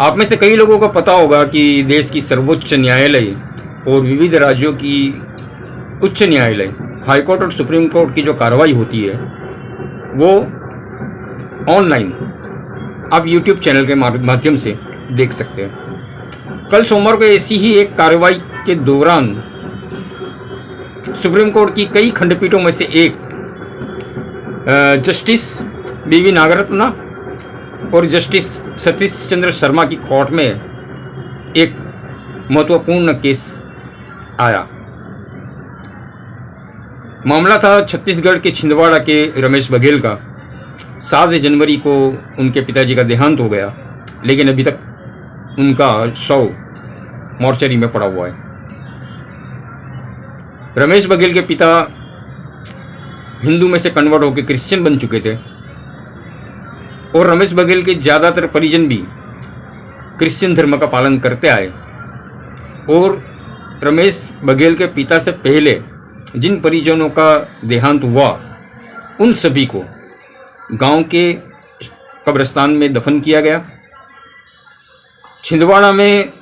आप में से कई लोगों को पता होगा कि देश की सर्वोच्च न्यायालय और विविध राज्यों की उच्च न्यायालय, हाईकोर्ट और सुप्रीम कोर्ट की जो कार्रवाई होती है वो ऑनलाइन आप यूट्यूब चैनल के माध्यम से देख सकते हैं। कल सोमवार को ऐसी ही एक कार्रवाई के दौरान सुप्रीम कोर्ट की कई खंडपीठों में से एक जस्टिस बीवी नागरत्ना और जस्टिस सतीश चंद्र शर्मा की कोर्ट में एक महत्वपूर्ण केस आया। मामला था छत्तीसगढ़ के छिंदवाड़ा के रमेश बघेल का। 7 जनवरी को उनके पिताजी का देहांत हो गया, लेकिन अभी तक उनका शव मॉर्चरी में पड़ा हुआ है। रमेश बघेल के पिता हिंदू में से कन्वर्ट होकर क्रिश्चियन बन चुके थे और रमेश बघेल के ज़्यादातर परिजन भी क्रिश्चियन धर्म का पालन करते आए। और रमेश बघेल के पिता से पहले जिन परिजनों का देहांत हुआ उन सभी को गांव के कब्रिस्तान में दफन किया गया। छिंदवाड़ा में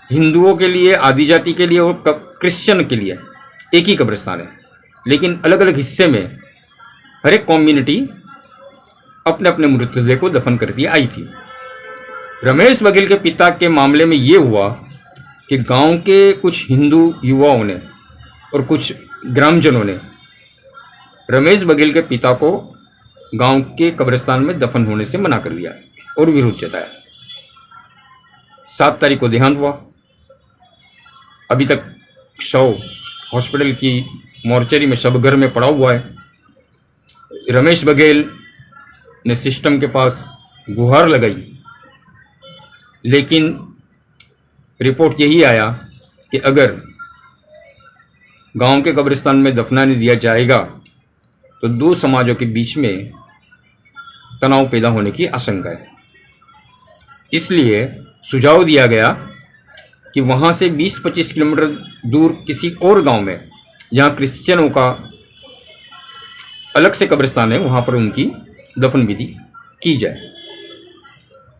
हिंदुओं के लिए, आदिजाति के लिए और क्रिश्चियन के लिए एक ही कब्रिस्तान है, लेकिन अलग अलग हिस्से में हर एक कम्युनिटी अपने अपने मृतदेह को दफन करती आई थी। रमेश बघेल के पिता के मामले में ये हुआ कि गांव के कुछ हिंदू युवाओं ने और कुछ ग्रामजनों ने रमेश बघेल के पिता को गांव के कब्रिस्तान में दफन होने से मना कर दिया और विरोध जताया। 7 तारीख को देहांत हुआ। अभी तक शव हॉस्पिटल की मॉर्चरी में शवघर में पड़ा हुआ है। रमेश बघेल ने सिस्टम के पास गुहार लगाई, लेकिन रिपोर्ट यही आया कि अगर गांव के कब्रिस्तान में दफनाने दिया जाएगा तो 2 समाजों के बीच में तनाव पैदा होने की आशंका है। इसलिए सुझाव दिया गया कि वहाँ से 20-25 किलोमीटर दूर किसी और गांव में जहाँ क्रिश्चियनों का अलग से कब्रिस्तान है, वहाँ पर उनकी दफन विधि की जाए।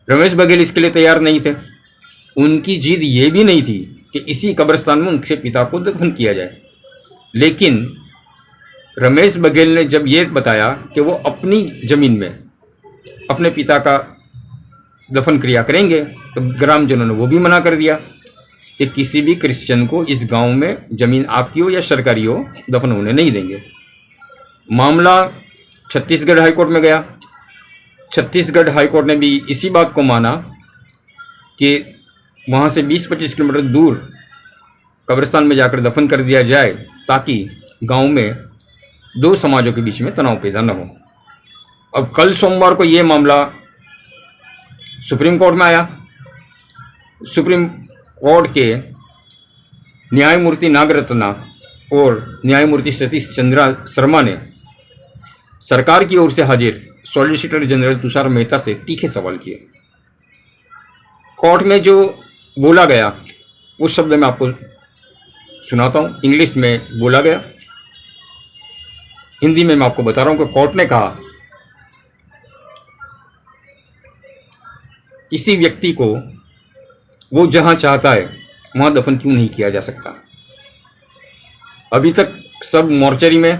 रमेश बघेल इसके लिए तैयार नहीं थे। उनकी जिद ये भी नहीं थी कि इसी कब्रिस्तान में उनके पिता को दफन किया जाए, लेकिन रमेश बघेल ने जब ये बताया कि वो अपनी ज़मीन में अपने पिता का दफन क्रिया करेंगे, तो ग्रामजनों ने वो भी मना कर दिया कि किसी भी क्रिश्चियन को इस गांव में ज़मीन आपकी हो या सरकारी हो दफन होने नहीं देंगे। मामला छत्तीसगढ़ हाईकोर्ट में गया। छत्तीसगढ़ हाईकोर्ट ने भी इसी बात को माना कि वहाँ से 20-25 किलोमीटर दूर कब्रिस्तान में जाकर दफन कर दिया जाए, ताकि गांव में 2 समाजों के बीच में तनाव पैदा न हो। अब कल सोमवार को ये मामला सुप्रीम कोर्ट में आया। सुप्रीम कोर्ट के न्यायमूर्ति नागरत्ना और न्यायमूर्ति सतीश चंद्र शर्मा ने सरकार की ओर से हाजिर सॉलिसिटर जनरल तुषार मेहता से तीखे सवाल किए। कोर्ट में जो बोला गया उस शब्द में आपको सुनाता हूँ। इंग्लिश में बोला गया, हिंदी में मैं आपको बता रहा हूँ कि कोर्ट ने कहा, किसी व्यक्ति को वो जहाँ चाहता है वहाँ दफन क्यों नहीं किया जा सकता। अभी तक सब मॉर्चरी में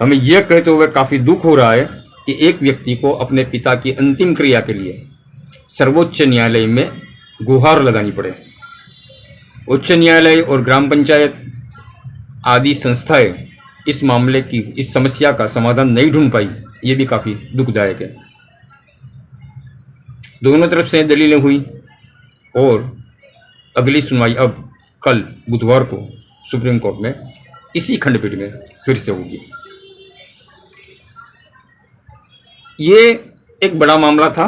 हमें यह कहते हुए काफ़ी दुख हो रहा है कि एक व्यक्ति को अपने पिता की अंतिम क्रिया के लिए सर्वोच्च न्यायालय में गुहार लगानी पड़े। उच्च न्यायालय और ग्राम पंचायत आदि संस्थाएं इस मामले की, इस समस्या का समाधान नहीं ढूंढ पाई। ये भी काफ़ी दुखदायक है। दोनों तरफ से दलीलें हुई और अगली सुनवाई अब कल बुधवार को सुप्रीम कोर्ट में इसी खंडपीठ में फिर से होगी। ये एक बड़ा मामला था।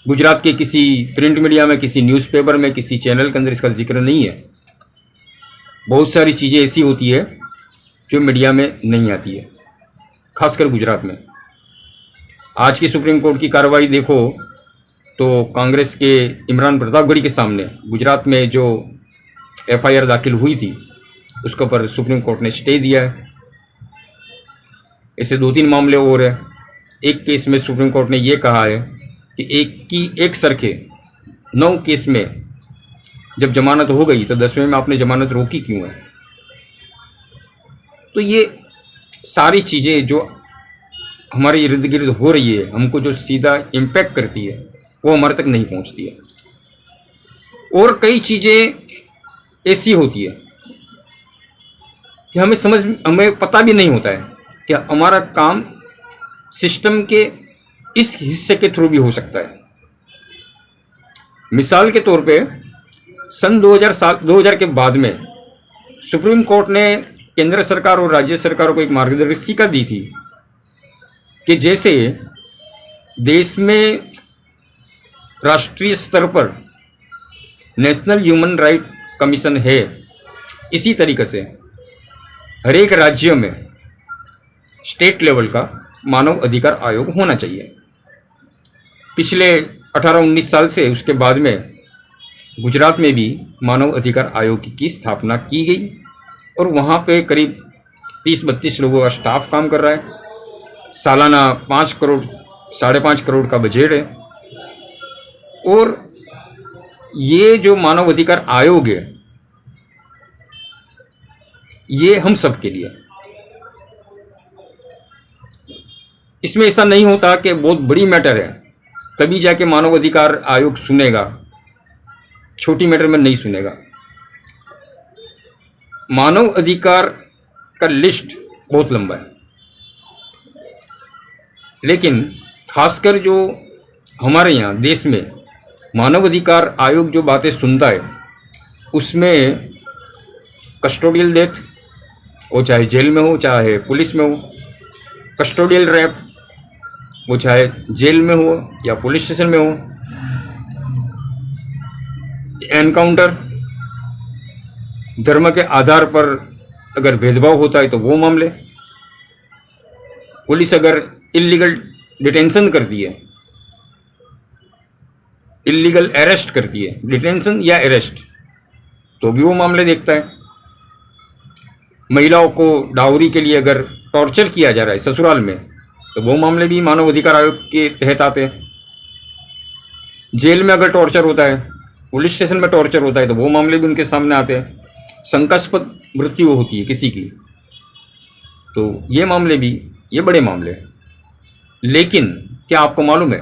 गुजरात के किसी प्रिंट मीडिया में, किसी न्यूज़पेपर में, किसी चैनल के अंदर इसका जिक्र नहीं है। बहुत सारी चीज़ें ऐसी होती है जो मीडिया में नहीं आती है, खासकर गुजरात में। आज की सुप्रीम कोर्ट की कार्रवाई देखो तो कांग्रेस के इमरान प्रतापगढ़ी के सामने गुजरात में जो एफआईआर दाखिल हुई थी उसके ऊपर सुप्रीम कोर्ट ने स्टे दिया है। ऐसे 2-3 मामले और हैं। एक केस में सुप्रीम कोर्ट ने ये कहा है कि एक सर के 9 केस में जब जमानत हो गई तो 10वें में आपने जमानत रोकी क्यों है। तो ये सारी चीज़ें जो हमारे इर्द गिर्द हो रही है, हमको जो सीधा इम्पैक्ट करती है, वो हमारे तक नहीं पहुंचती है। और कई चीज़ें ऐसी होती है कि हमें पता भी नहीं होता है कि हमारा काम सिस्टम के इस हिस्से के थ्रू भी हो सकता है। मिसाल के तौर पे सन 2000 के बाद में सुप्रीम कोर्ट ने केंद्र सरकार और राज्य सरकारों को एक मार्गदर्शिका दी थी कि जैसे देश में राष्ट्रीय स्तर पर नेशनल ह्यूमन राइट कमीशन है, इसी तरीके से हर एक राज्य में स्टेट लेवल का मानव अधिकार आयोग होना चाहिए। पिछले 18-19 साल से उसके बाद में गुजरात में भी मानव अधिकार आयोग की स्थापना की गई और वहाँ पे करीब 30-32 लोगों का स्टाफ काम कर रहा है। सालाना 5 करोड़ 5.5 करोड़ का बजट है। और ये जो मानव अधिकार आयोग है, ये हम सब के लिए, इसमें ऐसा नहीं होता कि बहुत बड़ी मैटर है तभी जाके मानव अधिकार आयोग सुनेगा, छोटी मैटर में नहीं सुनेगा। मानव अधिकार का लिस्ट बहुत लंबा है, लेकिन खासकर जो हमारे यहाँ देश में मानव अधिकार आयोग जो बातें सुनता है, उसमें कस्टोडियल डेथ, वो चाहे जेल में हो चाहे पुलिस में हो, कस्टोडियल रेप, वो चाहे जेल में हो या पुलिस स्टेशन में हो, एनकाउंटर, धर्म के आधार पर अगर भेदभाव होता है तो वो मामले, पुलिस अगर इलीगल डिटेंशन करती है, इलीगल अरेस्ट करती है, डिटेंशन या अरेस्ट, तो भी वो मामले देखता है। महिलाओं को डाउरी के लिए अगर टॉर्चर किया जा रहा है ससुराल में, तो वो मामले भी मानव अधिकार आयोग के तहत आते हैं। जेल में अगर टॉर्चर होता है, पुलिस स्टेशन में टॉर्चर होता है, तो वो मामले भी उनके सामने आते हैं। शंकास्पद मृत्यु होती है किसी की, तो ये मामले भी, ये बड़े मामले हैं। लेकिन क्या आपको मालूम है,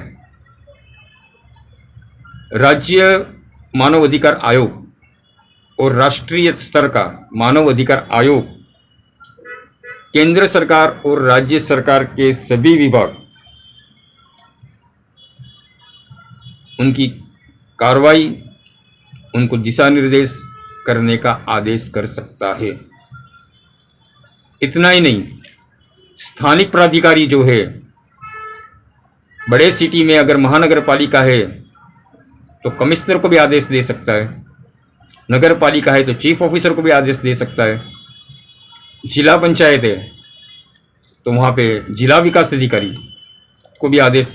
राज्य मानव अधिकार आयोग और राष्ट्रीय स्तर का मानव अधिकार आयोग केंद्र सरकार और राज्य सरकार के सभी विभाग उनकी कार्रवाई, उनको दिशा निर्देश करने का आदेश कर सकता है। इतना ही नहीं, स्थानिक प्राधिकारी जो है, बड़े सिटी में अगर महानगर पालिका है तो कमिश्नर को भी आदेश दे सकता है, नगर पालिका है तो चीफ ऑफिसर को भी आदेश दे सकता है, जिला पंचायत है तो वहाँ पे जिला विकास अधिकारी को भी आदेश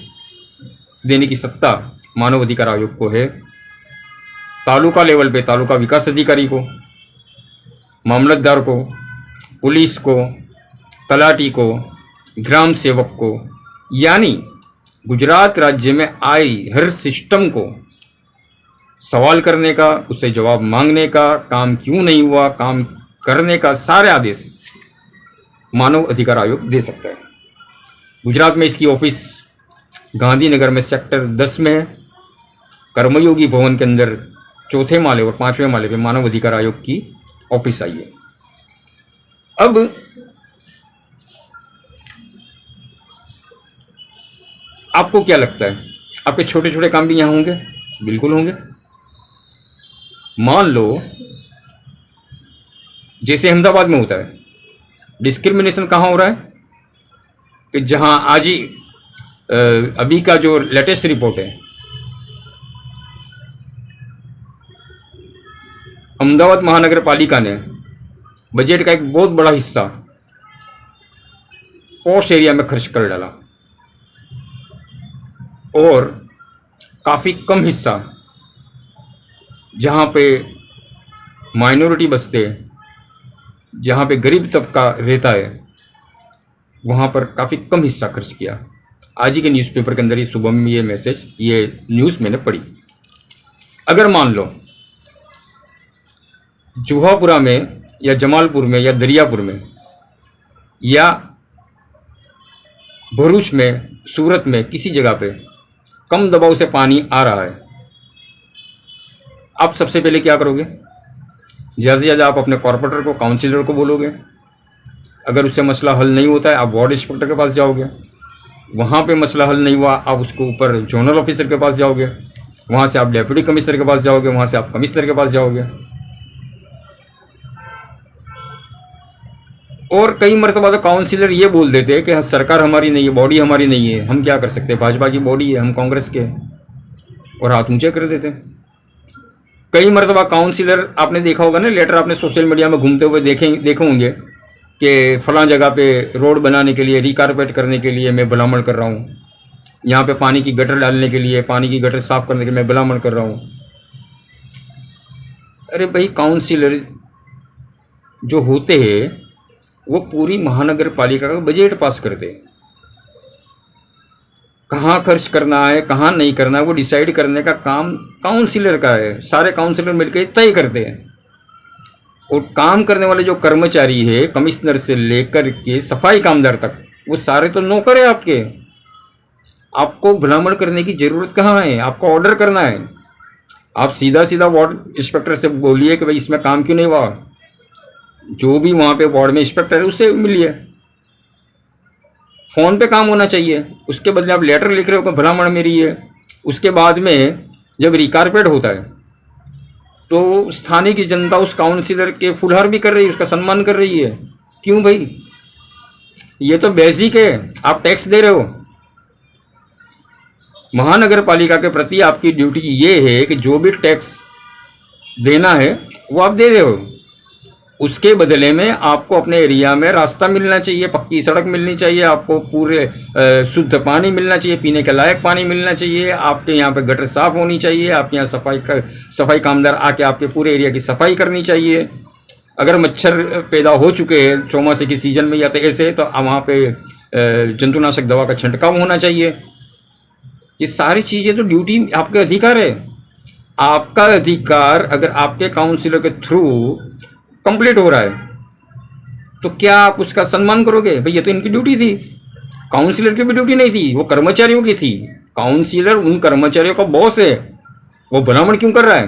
देने की सत्ता मानव अधिकार आयोग को है। तालुका लेवल पे तालुका विकास अधिकारी को, मामलतदार को, पुलिस को, तलाटी को, ग्राम सेवक को, यानी गुजरात राज्य में आई हर सिस्टम को सवाल करने का, उससे जवाब मांगने का, काम क्यों नहीं हुआ, काम करने का सारे आदेश मानव अधिकार आयोग दे सकता है। गुजरात में इसकी ऑफिस गांधीनगर में सेक्टर 10 में है। कर्मयोगी भवन के अंदर 4थे माले और 5वें माले पे मानव अधिकार आयोग की ऑफिस आई है। अब आपको क्या लगता है, आपके छोटे छोटे काम भी यहाँ होंगे? बिल्कुल होंगे। मान लो जैसे अहमदाबाद में होता है, डिस्क्रिमिनेशन कहाँ हो रहा है कि जहाँ आज ही अभी का जो लेटेस्ट रिपोर्ट है, अहमदाबाद महानगर पालिका ने बजट का एक बहुत बड़ा हिस्सा पॉश एरिया में खर्च कर डाला और काफ़ी कम हिस्सा जहाँ पे माइनॉरिटी बसते, जहाँ पे गरीब तबका रहता है, वहाँ पर काफ़ी कम हिस्सा खर्च किया। आज ही के न्यूज़पेपर के अंदर ही सुबह में ये मैसेज, ये न्यूज़ मैंने पढ़ी। अगर मान लो जुहापुरा में या जमालपुर में या दरियापुर में या भरूच में, सूरत में, किसी जगह पे कम दबाव से पानी आ रहा है, आप सबसे पहले क्या करोगे? ज़्यादा से ज़्यादा आप अपने कॉर्पोरेटर को, काउंसिलर को बोलोगे। अगर उससे मसला हल नहीं होता है, आप वार्ड इंस्पेक्टर के पास जाओगे। वहाँ पे मसला हल नहीं हुआ, आप उसको ऊपर जोनल ऑफिसर के पास जाओगे। वहाँ से आप डेप्यूटी कमिश्नर के पास जाओगे। वहाँ से आप कमिश्नर के पास जाओगे। और कई मरतबा तो काउंसिलर ये बोल देते हैं कि हाँ, सरकार हमारी नहीं है, बॉडी हमारी नहीं है, हम क्या कर सकते हैं, भाजपा की बॉडी है, हम कांग्रेस के, और हाथ ऊंचे कर देते हैं। कई मरतबा काउंसिलर, आपने देखा होगा ना, लेटर आपने सोशल मीडिया में घूमते हुए देखे होंगे कि फलां जगह पे रोड बनाने के लिए, रिकारपेट करने के लिए मैं भलामण कर रहा हूँ, यहाँ पे पानी की गटर डालने के लिए, पानी की गटर साफ करने के लिए मैं भलामण कर रहा हूँ। अरे भाई, काउंसिलर जो होते हैं वो पूरी महानगर पालिका का बजट पास करते हैं। कहाँ खर्च करना है, कहाँ नहीं करना है, वो डिसाइड करने का काम काउंसिलर का है। सारे काउंसिलर मिलकर तय करते हैं। और काम करने वाले जो कर्मचारी है, कमिश्नर से लेकर के सफाई कामदार तक, वो सारे तो नौकर है आपके। आपको भलामण करने की जरूरत कहाँ है? आपको ऑर्डर करना है। आप सीधा सीधा वार्ड इंस्पेक्टर से बोलिए कि भाई इसमें काम क्यों नहीं हुआ। जो भी वहाँ पे वार्ड में इंस्पेक्टर है उससे मिलिए। फ़ोन पे काम होना चाहिए। उसके बदले आप लेटर लिख रहे हो कि भलामण मेरी है। उसके बाद में जब रिकारपेट होता है तो स्थानीय की जनता उस काउंसिलर के फुलहार भी कर रही है, उसका सम्मान कर रही है। क्यों भाई? ये तो बेसिक है। आप टैक्स दे रहे हो। महानगर पालिका के प्रति आपकी ड्यूटी ये है कि जो भी टैक्स देना है वो आप दे रहे हो। उसके बदले में आपको अपने एरिया में रास्ता मिलना चाहिए, पक्की सड़क मिलनी चाहिए, आपको पूरे शुद्ध पानी मिलना चाहिए, पीने के लायक पानी मिलना चाहिए, आपके यहाँ पे गटर साफ होनी चाहिए, आपके यहाँ सफाई कामदार आके आपके पूरे एरिया की सफाई करनी चाहिए। अगर मच्छर पैदा हो चुके हैं चौमासे की सीजन में या तो ऐसे, तो वहाँ पे जंतुनाशक दवा का छिड़काव होना चाहिए। ये सारी चीज़ें तो ड्यूटी, आपका अधिकार है। आपका अधिकार अगर आपके काउंसिलर के थ्रू कंप्लीट हो रहा है तो क्या आप उसका सम्मान करोगे? भाई ये तो इनकी ड्यूटी थी। काउंसिलर की भी ड्यूटी नहीं थी, वो कर्मचारियों की थी। काउंसिलर उन कर्मचारियों का बॉस है। वो भलामण क्यों कर रहा है?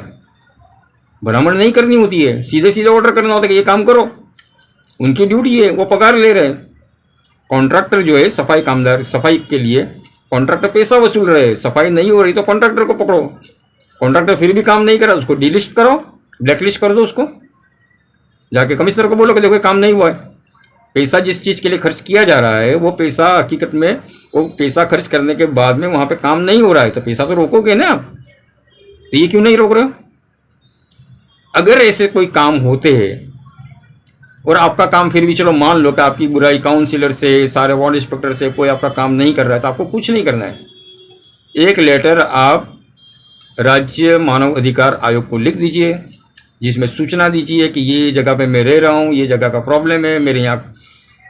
भलामण नहीं करनी होती है, सीधे सीधे ऑर्डर करना होता है कि ये काम करो। उनकी ड्यूटी है, वो पगार ले रहे हैं। कॉन्ट्रैक्टर जो है सफाई कामदार, सफाई के लिए कॉन्ट्रैक्टर पैसा वसूल रहे हैं। सफाई नहीं हो रही तो कॉन्ट्रैक्टर को पकड़ो। कॉन्ट्रैक्टर फिर भी काम नहीं करा, उसको डिलिस्ट करो, ब्लैकलिस्ट कर दो उसको। जाके कमिश्नर को बोलो कि देखो काम नहीं हुआ है। पैसा जिस चीज़ के लिए खर्च किया जा रहा है वो पैसा हकीकत में, वो पैसा खर्च करने के बाद में वहाँ पे काम नहीं हो रहा है तो पैसा तो रोकोगे ना आप। तो ये क्यों नहीं रोक रहे हो? अगर ऐसे कोई काम होते हैं और आपका काम फिर भी, चलो मान लो कि आपकी बुराई काउंसिलर से, सारे वार्ड इंस्पेक्टर से कोई आपका काम नहीं कर रहा है, तो आपको कुछ नहीं करना है। एक लेटर आप राज्य मानव अधिकार आयोग को लिख दीजिए जिसमें सूचना दीजिए कि ये जगह पे मैं रह रहा हूँ, ये जगह का प्रॉब्लम है, मेरे यहाँ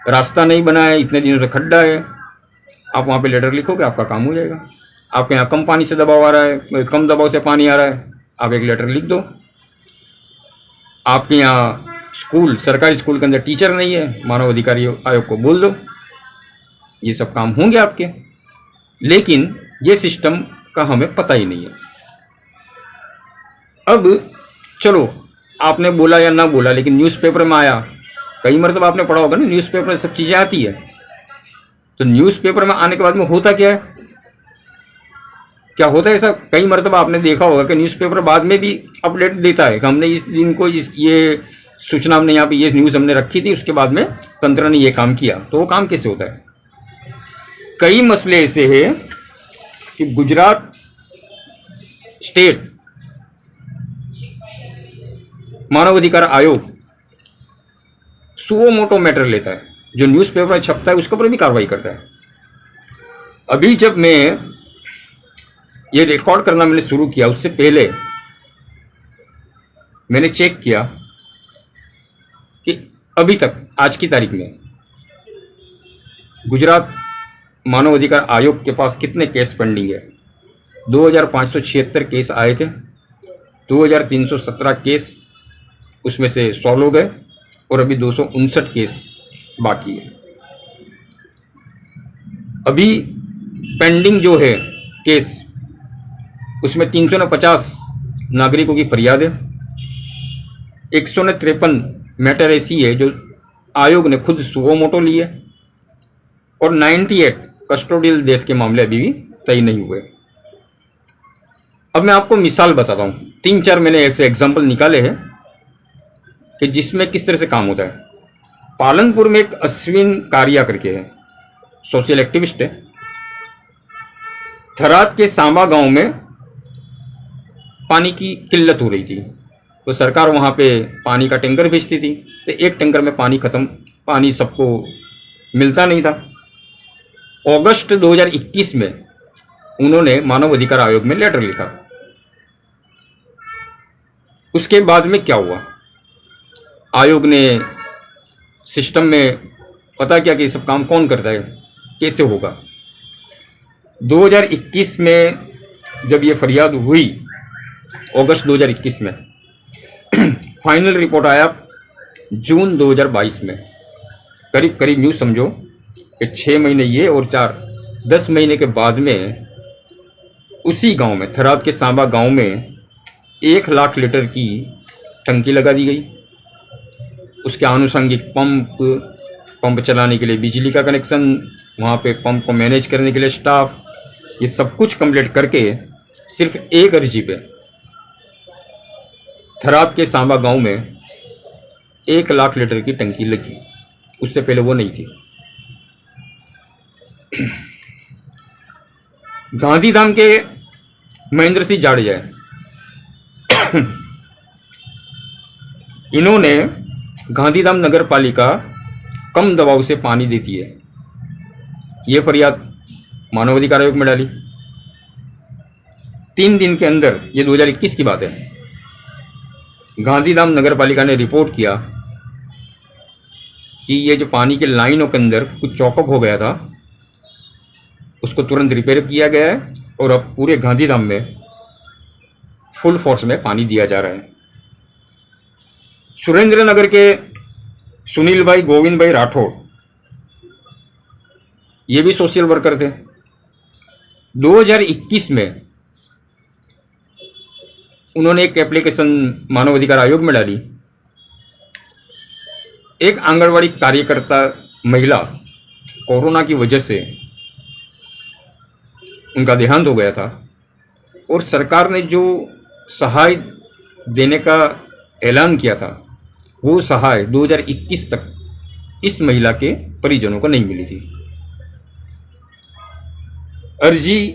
रास्ता नहीं बना है, इतने दिनों से खड्डा है। आप वहाँ पे लेटर लिखोगे, आपका काम हो जाएगा। आपके यहाँ कम पानी से दबाव आ रहा है, कम दबाव से पानी आ रहा है, आप एक लेटर लिख दो। आपके यहाँ स्कूल, सरकारी स्कूल के अंदर टीचर नहीं है, मानव अधिकारी आयोग को बोल दो। ये सब काम होंगे आपके। लेकिन ये सिस्टम का हमें पता ही नहीं है। अब चलो, आपने बोला या ना बोला, लेकिन न्यूज़पेपर में आया। कई मरतबा आपने पढ़ा होगा ना, न्यूज़पेपर में सब चीज़ें आती है। तो न्यूज़पेपर में आने के बाद में होता क्या है? क्या होता है ऐसा? कई मरतबा आपने देखा होगा कि न्यूज़पेपर बाद में भी अपडेट देता है कि हमने इस दिन को ये सूचना, हमने यहाँ पे ये न्यूज़ हमने रखी थी, उसके बाद में तंत्र ने ये काम किया। तो वो काम कैसे होता है? कई मसले ऐसे हैं कि गुजरात स्टेट मानव अधिकार आयोग सुओ मोटो मैटर लेता है, जो न्यूज़पेपर में छपता है उसके ऊपर भी कार्रवाई करता है। अभी जब मैं ये रिकॉर्ड करना मैंने शुरू किया, उससे पहले मैंने चेक किया कि अभी तक आज की तारीख में गुजरात मानव अधिकार आयोग के पास कितने केस पेंडिंग है? 2576 केस आए थे, 2317 केस उसमें से सॉल्व हो गए और अभी 259 केस बाकी है। अभी पेंडिंग जो है केस, उसमें 350 नागरिकों की फरियाद है, 153 मैटर ऐसी है जो आयोग ने खुद सुओ मोटो ली है और 98 कस्टोडियल डेथ के मामले अभी भी तय नहीं हुए। अब मैं आपको मिसाल बताता हूँ, 3-4 मैंने ऐसे एग्जाम्पल निकाले हैं कि जिसमें किस तरह से काम होता है। पालनपुर में एक अश्विन कारिया करके है, सोशल एक्टिविस्ट है। थराद के सांबा गांव में पानी की किल्लत हो रही थी, तो सरकार वहाँ पे पानी का टैंकर भेजती थी, तो एक टैंकर में पानी सबको मिलता नहीं था। अगस्त 2021 में उन्होंने मानव अधिकार आयोग में लेटर लिखा। उसके बाद में क्या हुआ, आयोग ने सिस्टम में पता किया कि सब काम कौन करता है, कैसे होगा। 2021 में जब ये फरियाद हुई, अगस्त 2021 में, फाइनल रिपोर्ट आया जून 2022 में। करीब करीब यूँ समझो कि 6 महीने ये और 10 महीने के बाद में उसी गांव में, थराद के सांबा गांव में 1 लाख लीटर की टंकी लगा दी गई। उसके आनुषंगिक पंप चलाने के लिए बिजली का कनेक्शन, वहाँ पे पंप को मैनेज करने के लिए स्टाफ, ये सब कुछ कंप्लीट करके सिर्फ एक अर्जी पे थराद के सांबा गांव में 1 लाख लीटर की टंकी लगी। उससे पहले वो नहीं थी। गांधीधाम के महेंद्र सिंह जाडेजा, इन्होंने गांधीधाम नगर पालिका कम दबाव से पानी देती है, ये फरियाद मानवाधिकार आयोग में डाली। 3 दिन के अंदर, ये 2021 की बात है, गांधीधाम नगर पालिका ने रिपोर्ट किया कि ये जो पानी के लाइनों के अंदर कुछ चौकअप हो गया था, उसको तुरंत रिपेयर किया गया है और अब पूरे गांधीधाम में फुल फोर्स में पानी दिया जा रहा है। सुरेंद्र नगर के सुनील भाई गोविंद भाई राठौड़, ये भी सोशल वर्कर थे। 2021 में उन्होंने एक एप्लीकेशन मानव अधिकार आयोग में डाली। एक आंगनवाड़ी कार्यकर्ता महिला, कोरोना की वजह से उनका देहांत हो गया था और सरकार ने जो सहाय देने का ऐलान किया था, वो सहाय 2021 तक इस महिला के परिजनों को नहीं मिली थी। अर्जी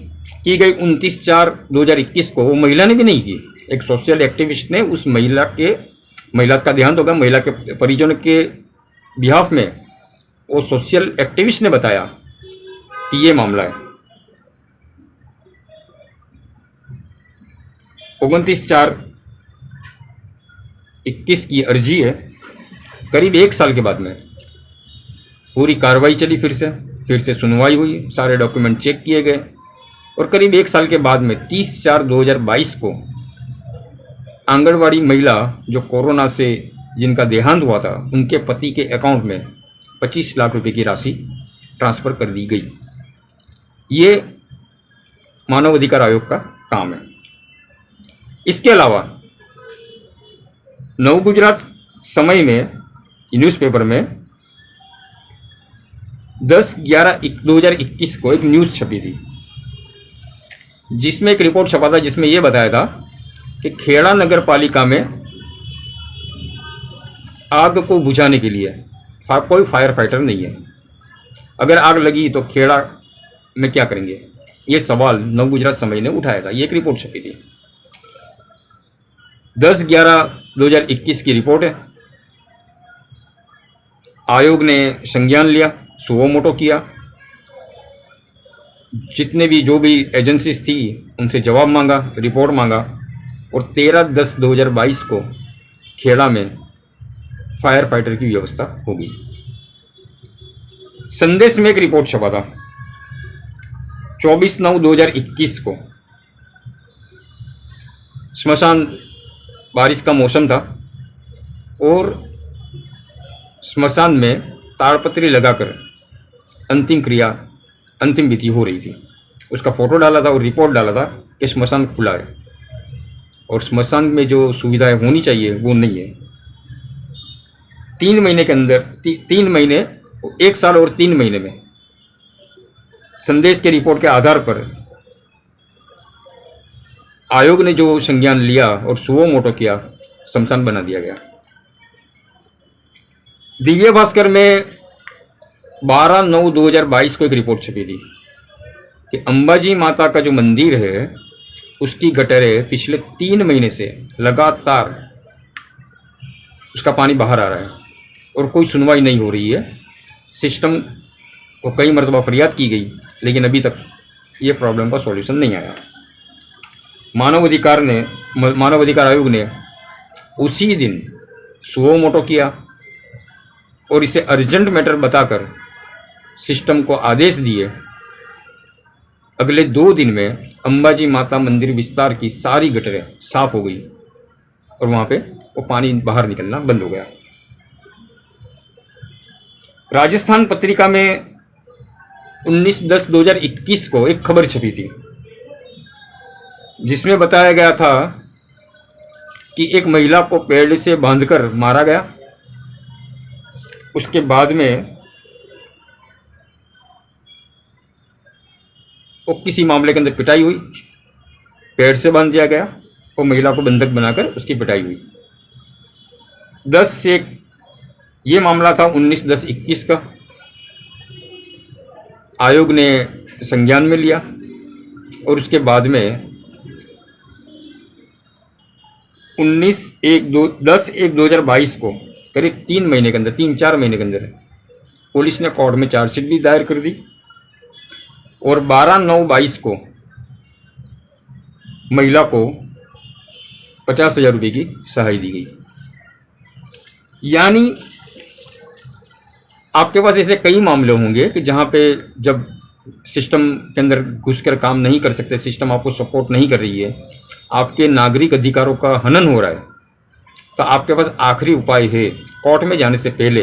की गई 29/4/2021 को, वो महिला ने भी नहीं की, एक सोशल एक्टिविस्ट ने उस महिला का देहांत होगा, महिला के परिजनों के बिहाफ में वो सोशल एक्टिविस्ट ने बताया कि ये मामला है। 29/4/21 की अर्जी है। करीब 1 साल के बाद में पूरी कार्रवाई चली, फिर से सुनवाई हुई, सारे डॉक्यूमेंट चेक किए गए और करीब 1 साल के बाद में 30/4/2022 को आंगनवाड़ी महिला जो कोरोना से जिनका देहांत हुआ था, उनके पति के अकाउंट में 25 लाख रुपए की राशि ट्रांसफ़र कर दी गई। ये मानव अधिकार आयोग का काम है। इसके अलावा नव गुजरात समय में न्यूज़पेपर में 10/11/2021 को एक न्यूज़ छपी थी, जिसमें एक रिपोर्ट छपा था, जिसमें यह बताया था कि खेड़ा नगर पालिका में आग को बुझाने के लिए कोई फायर फाइटर नहीं है। अगर आग लगी तो खेड़ा में क्या करेंगे, ये सवाल नव गुजरात समय ने उठाया था। ये एक रिपोर्ट छपी थी, 10/11/2021 की रिपोर्ट है। आयोग ने संज्ञान लिया, सुओ मोटो किया, जितने भी जो भी एजेंसीज थी उनसे जवाब मांगा, रिपोर्ट मांगा और 13/10/2022 को खेड़ा में फायर फाइटर की व्यवस्था हो गई। संदेश में एक रिपोर्ट छपा था 24/9/2021 को स्मशान, बारिश का मौसम था और स्मशान में ताड़पत्री लगाकर अंतिम क्रिया, अंतिम विधि हो रही थी। उसका फोटो डाला था और रिपोर्ट डाला था कि स्मशान खुला है और स्मशान में जो सुविधाएं होनी चाहिए वो नहीं है। 3 महीने के अंदर 3 महीने, 1 साल और 3 महीने में संदेश के रिपोर्ट के आधार पर आयोग ने जो संज्ञान लिया और सुओ मोटो किया, स्मशान बना दिया गया। दिव्य भास्कर में 12/9/2022 को एक रिपोर्ट छपी थी कि अंबाजी माता का जो मंदिर है उसकी गटरें पिछले 3 महीने से लगातार उसका पानी बाहर आ रहा है और कोई सुनवाई नहीं हो रही है। सिस्टम को कई मरतबा फरियाद की गई लेकिन अभी तक ये प्रॉब्लम का सॉल्यूशन नहीं आया। मानव अधिकार आयोग ने उसी दिन सुओ मोटो किया और इसे अर्जेंट मैटर बताकर सिस्टम को आदेश दिए। अगले 2 दिन में अंबाजी माता मंदिर विस्तार की सारी गटरें साफ हो गई और वहाँ पे वो पानी बाहर निकलना बंद हो गया। राजस्थान पत्रिका में 19/10/2021 को एक खबर छपी थी जिसमें बताया गया था कि एक महिला को पेड़ से बांधकर मारा गया। उसके बाद में वो किसी मामले के अंदर पिटाई हुई, पेड़ से बांध दिया गया और महिला को बंधक बनाकर उसकी पिटाई हुई। 10 से ये मामला था 19/10/21 का। आयोग ने संज्ञान में लिया और उसके बाद में 10/1/2022 को करीब 3 महीने के अंदर, 3-4 महीने के अंदर पुलिस ने कोर्ट में चार्जशीट भी दायर कर दी और 12/9/22 को महिला को 50,000 रुपये की सहायता दी गई। यानी आपके पास ऐसे कई मामले होंगे कि जहाँ पे जब सिस्टम के अंदर घुसकर काम नहीं कर सकते, सिस्टम आपको सपोर्ट नहीं कर रही है, आपके नागरिक अधिकारों का हनन हो रहा है, तो आपके पास आखिरी उपाय है कोर्ट में जाने से पहले,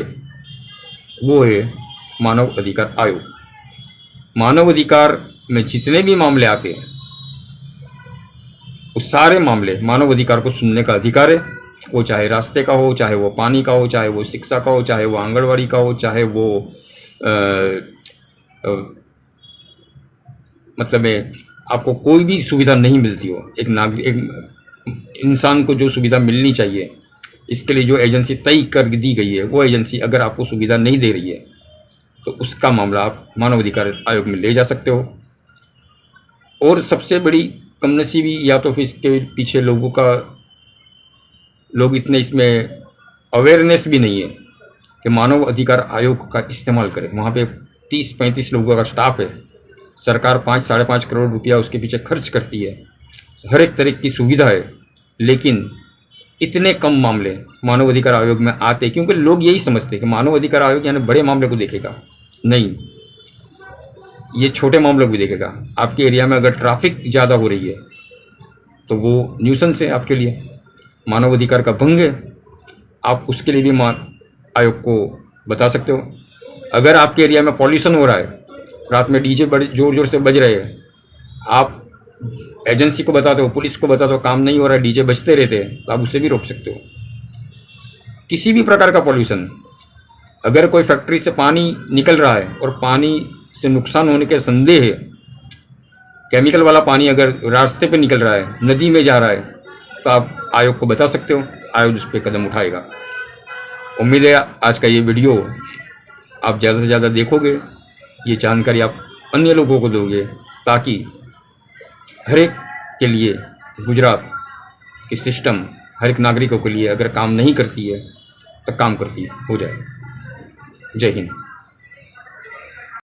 वो है मानव अधिकार आयोग। मानव अधिकार में जितने भी मामले आते हैं वो सारे मामले मानव अधिकार को सुनने का अधिकार है। वो चाहे रास्ते का हो, चाहे वो पानी का हो, चाहे वो शिक्षा का हो, चाहे वो आंगनवाड़ी का हो, चाहे वो मतलब में आपको कोई भी सुविधा नहीं मिलती हो, एक नागरिक, एक इंसान को जो सुविधा मिलनी चाहिए, इसके लिए जो एजेंसी तय कर दी गई है, वो एजेंसी अगर आपको सुविधा नहीं दे रही है तो उसका मामला आप मानव अधिकार आयोग में ले जा सकते हो। और सबसे बड़ी कमनसीबी या तो फिर इसके पीछे लोग इतने इसमें अवेयरनेस भी नहीं है कि मानव अधिकार आयोग का इस्तेमाल करें। वहाँ पे 30-35 लोगों का स्टाफ है, सरकार 5-5.5 करोड़ रुपया उसके पीछे खर्च करती है, हर एक तरह की सुविधा है, लेकिन इतने कम मामले मानव अधिकार आयोग में आते क्योंकि लोग यही समझते हैं कि मानव अधिकार आयोग यानी बड़े मामले को देखेगा। नहीं, ये छोटे मामलों को भी देखेगा। आपके एरिया में अगर ट्रैफिक ज़्यादा हो रही है तो वो न्यूसेंस है आपके लिए, मानव अधिकार का भंग है, आप उसके लिए भी आयोग को बता सकते हो। अगर आपके एरिया में पॉल्यूशन हो रहा है, रात में डीजे बड़े ज़ोर ज़ोर से बज रहे हैं, आप एजेंसी को बताते हो, पुलिस को बताते हो काम नहीं हो रहा है, डीजे बजते रहते हैं, तो आप उसे भी रोक सकते हो। किसी भी प्रकार का पॉल्यूशन, अगर कोई फैक्ट्री से पानी निकल रहा है और पानी से नुकसान होने के संदेह है, केमिकल वाला पानी अगर रास्ते पे निकल रहा है, नदी में जा रहा है, तो आप आयोग को बता सकते हो, आयोग उस पर कदम उठाएगा। उम्मीद है आज का ये वीडियो आप ज़्यादा से ज़्यादा देखोगे, ये जानकारी आप अन्य लोगों को दोगे, ताकि हर एक के लिए गुजरात की सिस्टम हर एक नागरिकों के लिए अगर काम नहीं करती है तो काम करती हो जाए। जय हिंद।